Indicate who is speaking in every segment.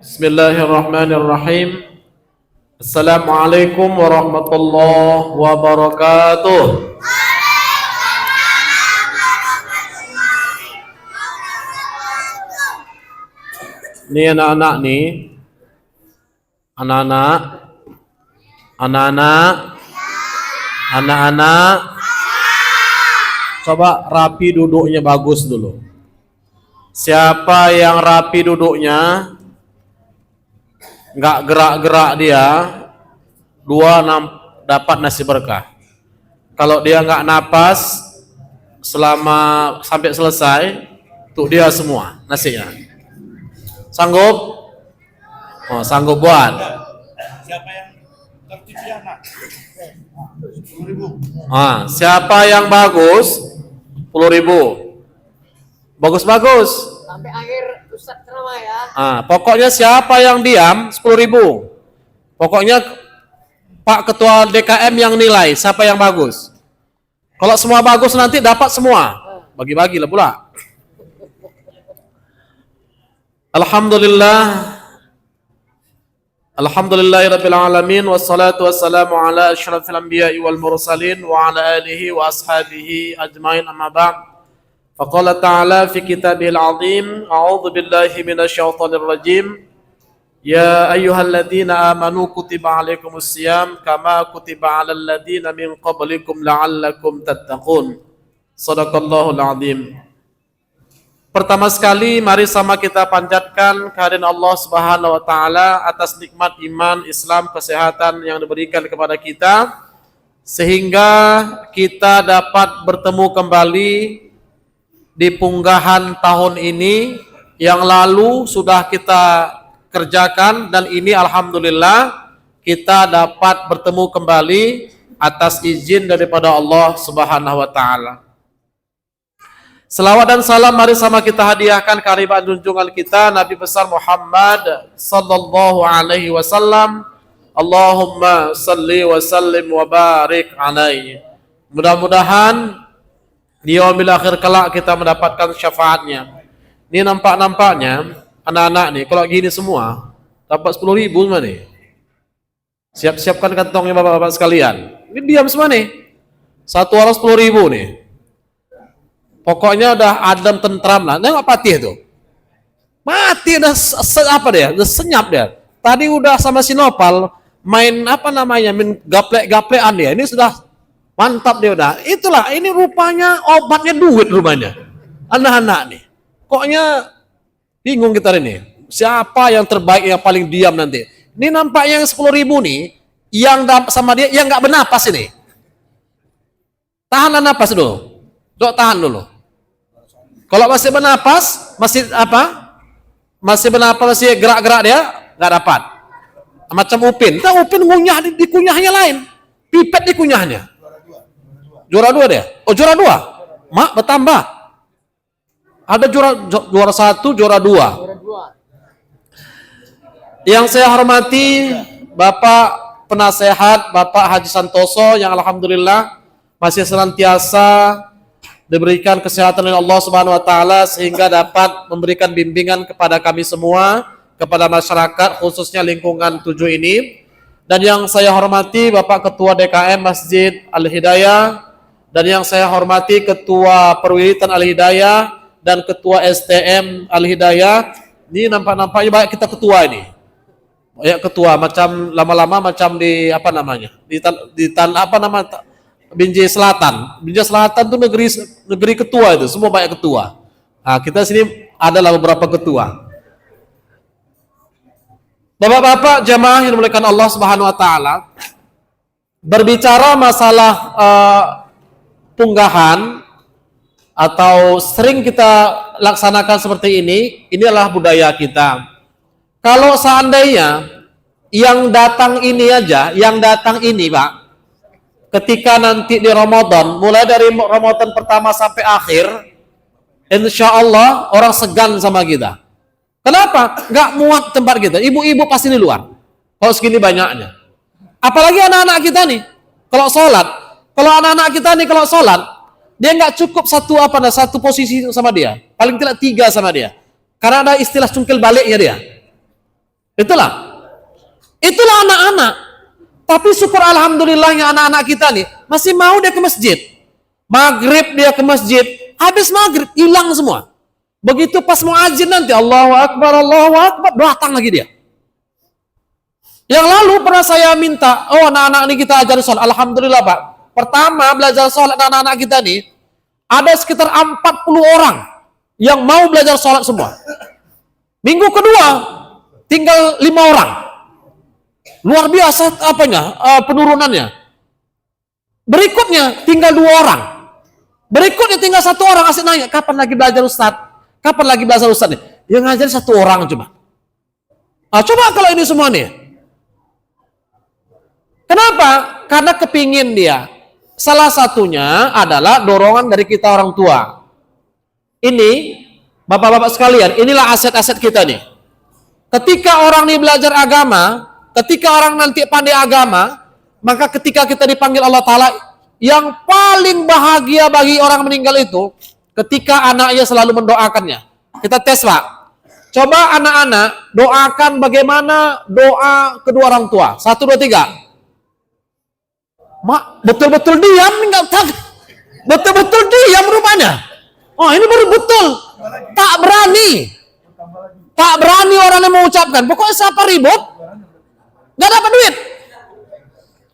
Speaker 1: Bismillahirrahmanirrahim. Assalamualaikum warahmatullahi wabarakatuh. Ini anak-anak nih, anak-anak, coba rapi duduknya bagus dulu. Siapa yang rapi duduknya, nggak gerak-gerak dia, dapat nasi berkah. Kalau dia nggak napas selama sampai selesai, untuk dia semua nasinya. Sanggup? Oh, sanggup buat.
Speaker 2: Siapa yang tertib anak? 10.000.
Speaker 1: Siapa yang bagus? 10.000. Bagus-bagus.
Speaker 3: Sampai akhir Ustaz ceramah ya.
Speaker 1: Pokoknya siapa yang diam 10.000. Pokoknya Pak Ketua DKM yang nilai siapa yang bagus. Kalau semua bagus nanti dapat semua. Bagi-bagi lah pula. Alhamdulillahirabbil alamin wassalatu wassalamu ala asyrafil anbiya'i wal mursalin wa ala alihi wa ashabihi ajmain amma ba'd. Faqala ta'ala fi kitabihil azim, a'udzu billahi minasyaitonir rajim. Ya ayyuhalladzina amanu kutiba alaikumus syiyam kama kutiba alal ladzina min qablikum la'allakum tattaqun. Shadaqallahul azim. Pertama sekali mari sama kita panjatkan kehadiran Allah Subhanahu wa taala atas nikmat iman, Islam, kesehatan yang diberikan kepada kita sehingga kita dapat bertemu kembali di punggahan tahun ini yang lalu sudah kita kerjakan dan ini alhamdulillah kita dapat bertemu kembali atas izin daripada Allah Subhanahu wa taala. Selawat dan salam mari sama kita hadiahkan kehadirat junjungan kita Nabi besar Muhammad sallallahu alaihi wasallam. Allahumma salli wa sallim wa barik alaihi. Mudah-mudahan di yaumil akhir kelak kita mendapatkan syafaatnya. Ini nampaknya anak-anak nih kalau gini semua dapat 10.000 semua nih. Siap-siapkan kantongnya bapak-bapak sekalian. Ini diam semua nih. Satu orang 10.000 nih. Pokoknya udah adem tentram lah. Nggak mati itu. Mati udah apa dia? Udah senyap dia. Tadi udah sama Sinopal main apa namanya? Main gaplek-gaplekan dia. Ini sudah mantap dia udah. Itulah ini rupanya obatnya duit rupanya. Anak-anak nih. Pokoknya bingung kita ini. Siapa yang terbaik yang paling diam nanti? Ini nampaknya yang 10.000 nih yang sama dia yang nggak bernapas ini. Tahanlah napas dulu. Dok tahan dulu. Kalau masih bernapas, masih apa? Masih bernapas, masih gerak-gerak dia, nggak dapat. Macam Upin. Nah, Upin ngunyah di kunyahnya lain. Pipet di kunyahnya. Juara 2 dia. Oh, juara 2. Mak bertambah. Ada juara 1, juara 2. Yang saya hormati Bapak Penasehat Bapak Haji Santoso yang alhamdulillah masih senantiasa diberikan kesehatan oleh Allah Subhanahu wa taala sehingga dapat memberikan bimbingan kepada kami semua, kepada masyarakat khususnya lingkungan 7 ini. Dan yang saya hormati Bapak Ketua DKM Masjid Al-Hidayah dan yang saya hormati Ketua Perwiritan Al-Hidayah dan Ketua STM Al-Hidayah. Ini nampaknya banyak kita ketua ini. Banyak ketua macam lama-lama macam di apa namanya? Di tanah apa nama Binjai Selatan. Binjai Selatan itu negeri ketua itu, semua banyak ketua. Nah, kita sini adalah beberapa ketua. Bapak-bapak jamaah yang dimuliakan Allah Subhanahu wa taala, berbicara masalah punggahan atau sering kita laksanakan seperti ini adalah budaya kita. Kalau seandainya yang datang ini aja, yang datang ini, Pak, ketika nanti di Ramadan, mulai dari Ramadan pertama sampai akhir, insya Allah orang segan sama kita. Kenapa? Nggak muat tempat kita. Ibu-ibu pasti di luar. Kalau segini banyaknya. Apalagi anak-anak kita nih. Kalau sholat, kalau anak-anak kita nih kalau sholat, dia nggak cukup satu posisi sama dia. Paling tidak 3 sama dia. Karena ada istilah cungkil baliknya dia. Itulah anak-anak. Tapi syukur alhamdulillahnya anak-anak kita nih masih mau dia ke masjid. Maghrib dia ke masjid, habis maghrib hilang semua. Begitu pas mau azan nanti Allahu Akbar, datang lagi dia. Yang lalu pernah saya minta, anak-anak ini kita ajar sholat. Alhamdulillah Pak. Pertama belajar sholat anak-anak kita nih, ada sekitar 40 orang yang mau belajar sholat semua. Minggu kedua, tinggal 5 orang. Luar biasa penurunannya. Berikutnya tinggal 2 orang. Berikutnya tinggal 1 orang, asik nanya, kapan lagi belajar Ustaz? Kapan lagi belajar Ustaz nih? Yang ngajar 1 orang cuma. Coba kalau ini semua nih. Kenapa? Karena kepingin dia. Salah satunya adalah dorongan dari kita orang tua. Ini, bapak-bapak sekalian, inilah aset-aset kita nih. Ketika orang nih belajar agama, ketika orang nanti pandai agama, maka ketika kita dipanggil Allah Ta'ala, yang paling bahagia bagi orang meninggal itu ketika anaknya selalu mendoakannya. Kita tes Pak. Coba anak-anak doakan bagaimana doa kedua orang tua. 1, 2, 3. Mak, betul-betul diam, betul-betul diam rupanya. Oh, ini baru betul. Tak berani orangnya mengucapkan. Pokoknya siapa ribut, nggak dapat duit.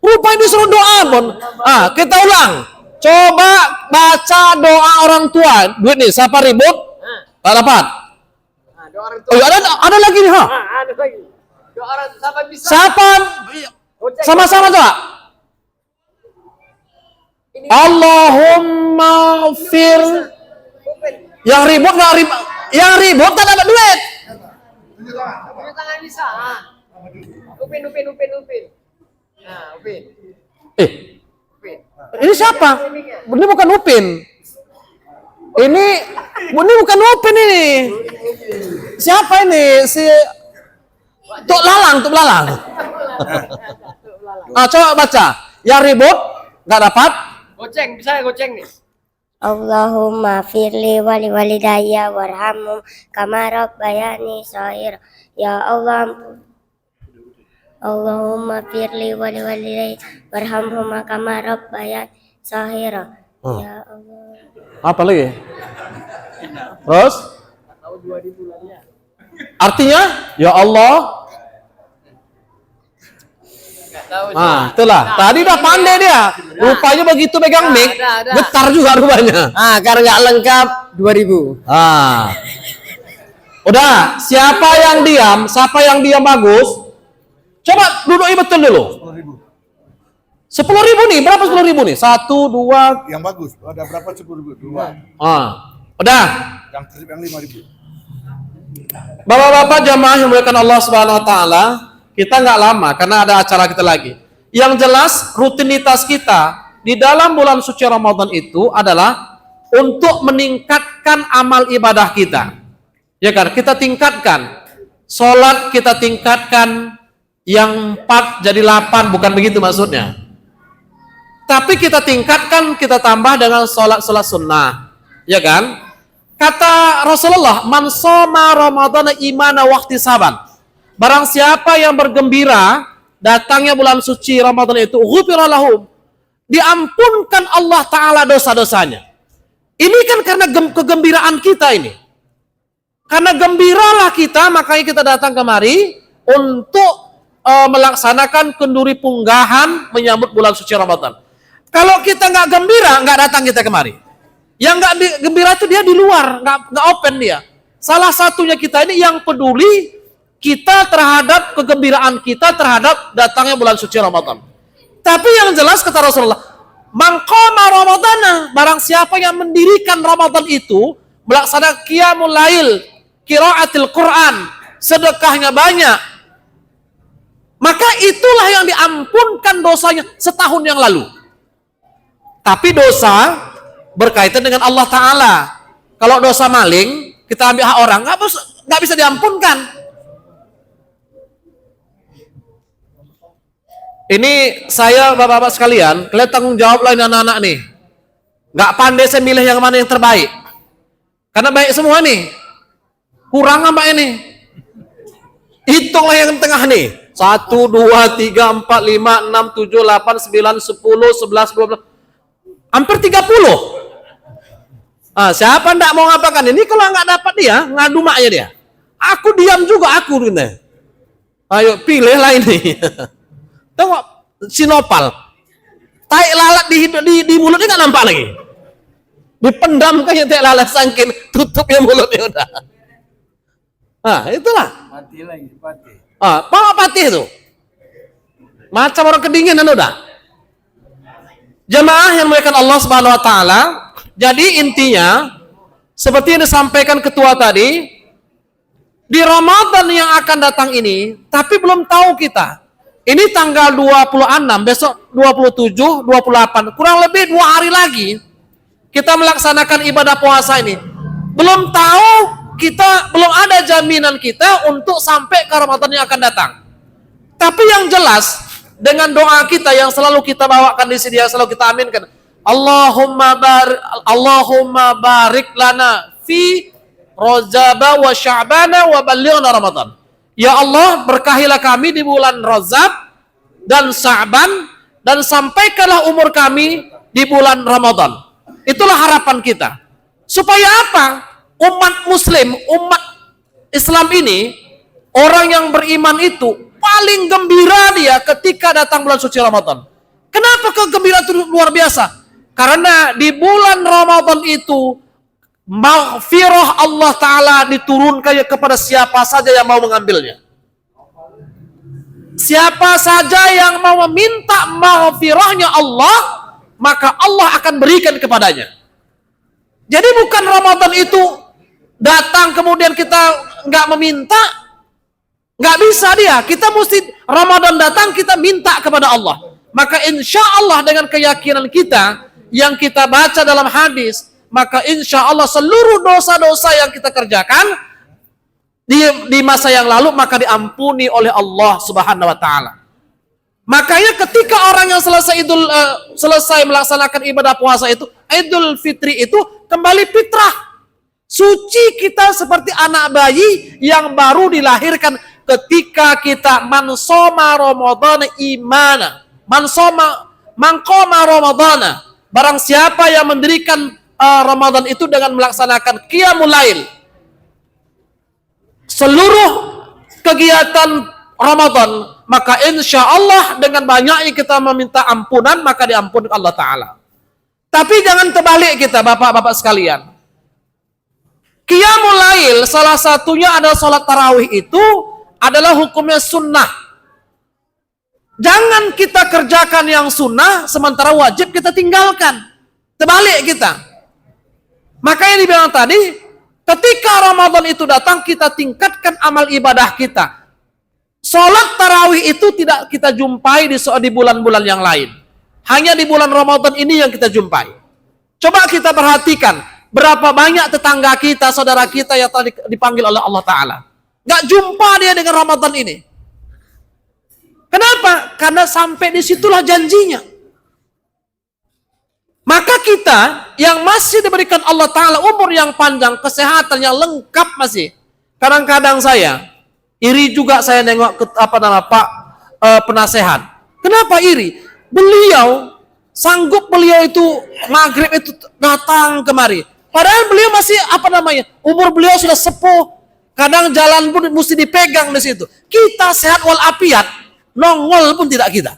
Speaker 1: Rupanya disuruh doa pun. Kita ulang. Coba baca doa orang tua. Duit nih, siapa ribut? Tak dapat.
Speaker 3: Doa orang tua.
Speaker 1: Ada lagi nih, ha?
Speaker 3: Ada lagi. Doa orang siapa bisa?
Speaker 1: Siapa? Sama-sama doa. Allahumma fir. Yang ribut nggak ribut? Yang ribut tak dapat duit.
Speaker 3: Tunjuk tangan bisa. Upin. Nah, Upin.
Speaker 1: Ini siapa? Ini bukan Upin. Ini bukan Upin ini. Siapa ini? Si Tuk Lalang. Coba baca. Yang ribut nggak dapat.
Speaker 3: Goceng, bisa ya goceng nih.
Speaker 4: Allahumma firli wali walidayya warhamhum kama rabbayani shaghira. Ya Allah, Allahumma firli wali walidayya warhamhum kama rabbayani shaghira. Ya Allah.
Speaker 1: Apa lagi? Terus? Artinya, ya Allah. Itulah. Tadi udah pandai dia. Rupanya begitu pegang mic, getar juga rupanya.
Speaker 5: Karena nggak lengkap 2000.
Speaker 1: Udah. Siapa yang diam? Siapa yang diam bagus? Coba duduki betul dulu. 10.000 nih. Berapa 10.000 nih? 1, 2.
Speaker 2: Yang bagus. Ada berapa 10.000? 2.
Speaker 1: Udah.
Speaker 2: Yang tertib yang 5.000.
Speaker 1: Bapak-bapak jamaah yang dimuliakan Allah Subhanahu Wa Taala. Kita nggak lama karena ada acara kita lagi. Yang jelas rutinitas kita di dalam bulan suci Ramadan itu adalah untuk meningkatkan amal ibadah kita. Ya kan? Kita tingkatkan. Sholat kita tingkatkan yang 4 jadi 8, bukan begitu maksudnya. Tapi kita tingkatkan, kita tambah dengan sholat sunnah. Ya kan? Kata Rasulullah, man shoma Ramadhana imana wahtisaban. Barang siapa yang bergembira datangnya bulan suci Ramadan itu, ghufira lahum, diampunkan Allah Ta'ala dosa-dosanya. Ini kan karena kegembiraan kita ini. Karena gembiralah kita, makanya kita datang kemari untuk melaksanakan kenduri punggahan menyambut bulan suci Ramadan. Kalau kita nggak gembira, nggak datang kita kemari. Yang nggak gembira itu dia di luar, nggak open dia. Salah satunya kita ini yang peduli kita terhadap kegembiraan kita terhadap datangnya bulan suci Ramadan. Tapi yang jelas kata Rasulullah, man qama Ramadana, barang siapa yang mendirikan Ramadan itu, melaksanakan qiyamul lail, qiraatil Quran, sedekahnya banyak, maka itulah yang diampunkan dosanya setahun yang lalu. Tapi dosa berkaitan dengan Allah Ta'ala. Kalau dosa maling, kita ambil hak orang, nggak bisa diampunkan. Ini saya bapak-bapak sekalian, kalian tanggung jawab lah ini anak-anak nih. Nggak pandai saya milih yang mana yang terbaik. Karena baik semua nih. Kurang apa ini? Hitunglah yang tengah nih. 1, 2, 3, 4, 5, 6, 7, 8, 9, 10, 11, 12. Hampir 30. Siapa ndak mau ngapakan ini? Kalau nggak dapat dia, ngadu maknya dia. Aku diam juga aku. Ayo pilih lah ini. Tengok sinopal. Tai lalat di mulutnya nggak nampak lagi. Dipendam kayak tai lalat saking tutupnya mulutnya udah. Itulah.
Speaker 2: Mati lagi, mati.
Speaker 1: Bawa patih itu. Macam orang kedinginan udah. Jemaah yang dimuliakan Allah Subhanahu wa taala, jadi intinya seperti yang disampaikan ketua tadi, di Ramadan yang akan datang ini, tapi belum tahu kita. Ini tanggal 26, besok 27, 28, kurang lebih 2 hari lagi kita melaksanakan ibadah puasa ini. Belum tahu, kita belum ada jaminan kita untuk sampai ke Ramadan yang akan datang. Tapi yang jelas dengan doa kita yang selalu kita bawakan di sini, yang selalu kita aminkan, Allahumma barik lana fi Rajab wa Sya'bana wa ballighna Ramadan. Ya Allah, berkahilah kami di bulan Rajab dan Sya'ban dan sampaikanlah umur kami di bulan Ramadan. Itulah harapan kita. Supaya apa? Umat muslim, umat Islam ini, orang yang beriman itu paling gembira dia ketika datang bulan suci Ramadan. Kenapa kegembiraan itu luar biasa? Karena di bulan Ramadan itu maghfirah Allah Ta'ala diturunkan kepada siapa saja yang mau mengambilnya. Siapa saja yang mau meminta maghfirahnya Allah, maka Allah akan berikan kepadanya. Jadi bukan Ramadan itu datang kemudian kita nggak meminta, nggak bisa dia. Kita mesti Ramadan datang kita minta kepada Allah. Maka insya Allah dengan keyakinan kita yang kita baca dalam hadis, maka insya Allah seluruh dosa-dosa yang kita kerjakan di masa yang lalu maka diampuni oleh Allah Subhanahu wa taala. Makanya ketika orang yang selesai melaksanakan ibadah puasa itu, Idul Fitri itu kembali fitrah. Suci kita seperti anak bayi yang baru dilahirkan ketika kita mansoma Ramadhana imana. Mangkoma Ramadhana. Barang siapa yang mendirikan Ramadan itu dengan melaksanakan qiyamul lail, seluruh kegiatan Ramadan, maka insya Allah dengan banyaknya kita meminta ampunan, maka diampuni Allah Ta'ala. Tapi jangan terbalik kita bapak-bapak sekalian. Qiyamul lail salah satunya adalah sholat tarawih, itu adalah hukumnya sunnah. Jangan kita kerjakan yang sunnah sementara wajib kita tinggalkan. Terbalik kita. Makanya dibilang tadi, ketika Ramadan itu datang kita tingkatkan amal ibadah kita. Sholat tarawih itu tidak kita jumpai di bulan-bulan yang lain. Hanya di bulan Ramadan ini yang kita jumpai. Coba kita perhatikan, berapa banyak tetangga kita, saudara kita yang tadi dipanggil oleh Allah Ta'ala. Gak jumpa dia dengan Ramadan ini. Kenapa? Karena sampai disitulah janjinya. Maka kita yang masih diberikan Allah Ta'ala umur yang panjang, kesehatan yang lengkap masih. Kadang-kadang saya iri juga, saya nengok ke, Pak penasehat. Kenapa iri? Beliau sanggup, beliau itu maghrib itu datang kemari. Padahal beliau masih umur beliau sudah sepuh. Kadang jalan pun mesti dipegang di situ. Kita sehat walafiat, nongol pun tidak kita.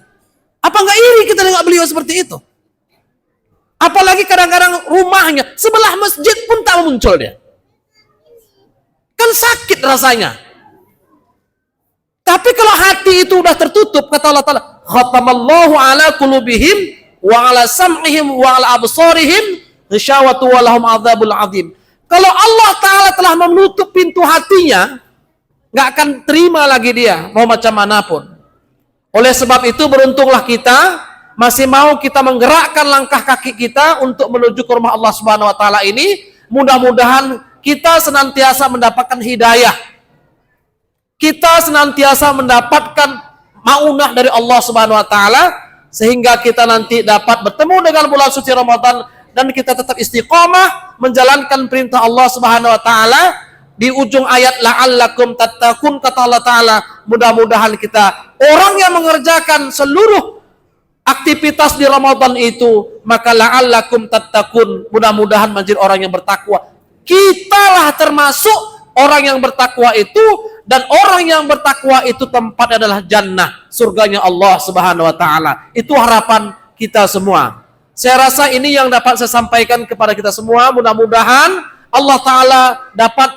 Speaker 1: Apa nggak iri kita nengok beliau seperti itu? Apalagi kadang-kadang rumahnya sebelah masjid pun tak muncul dia. Kan sakit rasanya. Tapi kalau hati itu udah tertutup, kata Allah Ta'ala, khatamallahu ala qulubihim wa ala sam'ihim wa ala absarihim ghisyawatu wa lahum adzabul azim. Kalau Allah Ta'ala telah menutup pintu hatinya, nggak akan terima lagi dia mau macam manapun. Oleh sebab itu beruntunglah kita masih mau kita menggerakkan langkah kaki kita untuk menuju ke rumah Allah Subhanahu wa Ta'ala ini. Mudah-mudahan kita senantiasa mendapatkan hidayah, kita senantiasa mendapatkan maunah dari Allah Subhanahu wa Ta'ala, sehingga kita nanti dapat bertemu dengan bulan suci Ramadan dan kita tetap istiqomah menjalankan perintah Allah Subhanahu wa Ta'ala, di ujung ayat la'allakum tattaqun, kata Allah Ta'ala, mudah-mudahan kita orang yang mengerjakan seluruh aktivitas di Ramadan itu, maka la'allakum tattaqun, mudah-mudahan menjadi orang yang bertakwa. Kitalah termasuk orang yang bertakwa itu, dan orang yang bertakwa itu tempatnya adalah jannah, surganya Allah Subhanahu wa taala. Itu harapan kita semua. Saya rasa ini yang dapat saya sampaikan kepada kita semua. Mudah-mudahan Allah Ta'ala dapat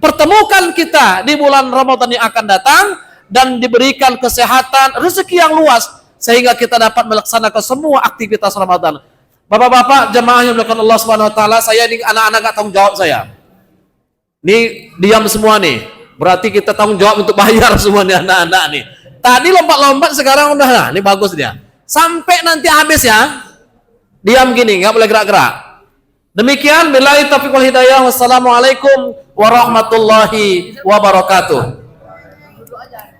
Speaker 1: pertemukan kita di bulan Ramadan yang akan datang dan diberikan kesehatan, rezeki yang luas sehingga kita dapat melaksanakan semua aktivitas Ramadan. Bapak-bapak jemaah yang dimuliakan Allah Subhanahu wa taala, saya ini anak-anak gak tanggung jawab saya. Nih diam semua nih. Berarti kita tanggung jawab untuk bayar semua nih anak-anak nih. Tadi lompat-lompat, sekarang udah lah, ini bagus dia. Sampai nanti habis ya. Diam gini, nggak boleh gerak-gerak. Demikian, billahi taufiq wal hidayah. Wassalamualaikum warahmatullahi wabarakatuh.
Speaker 3: Duduk aja.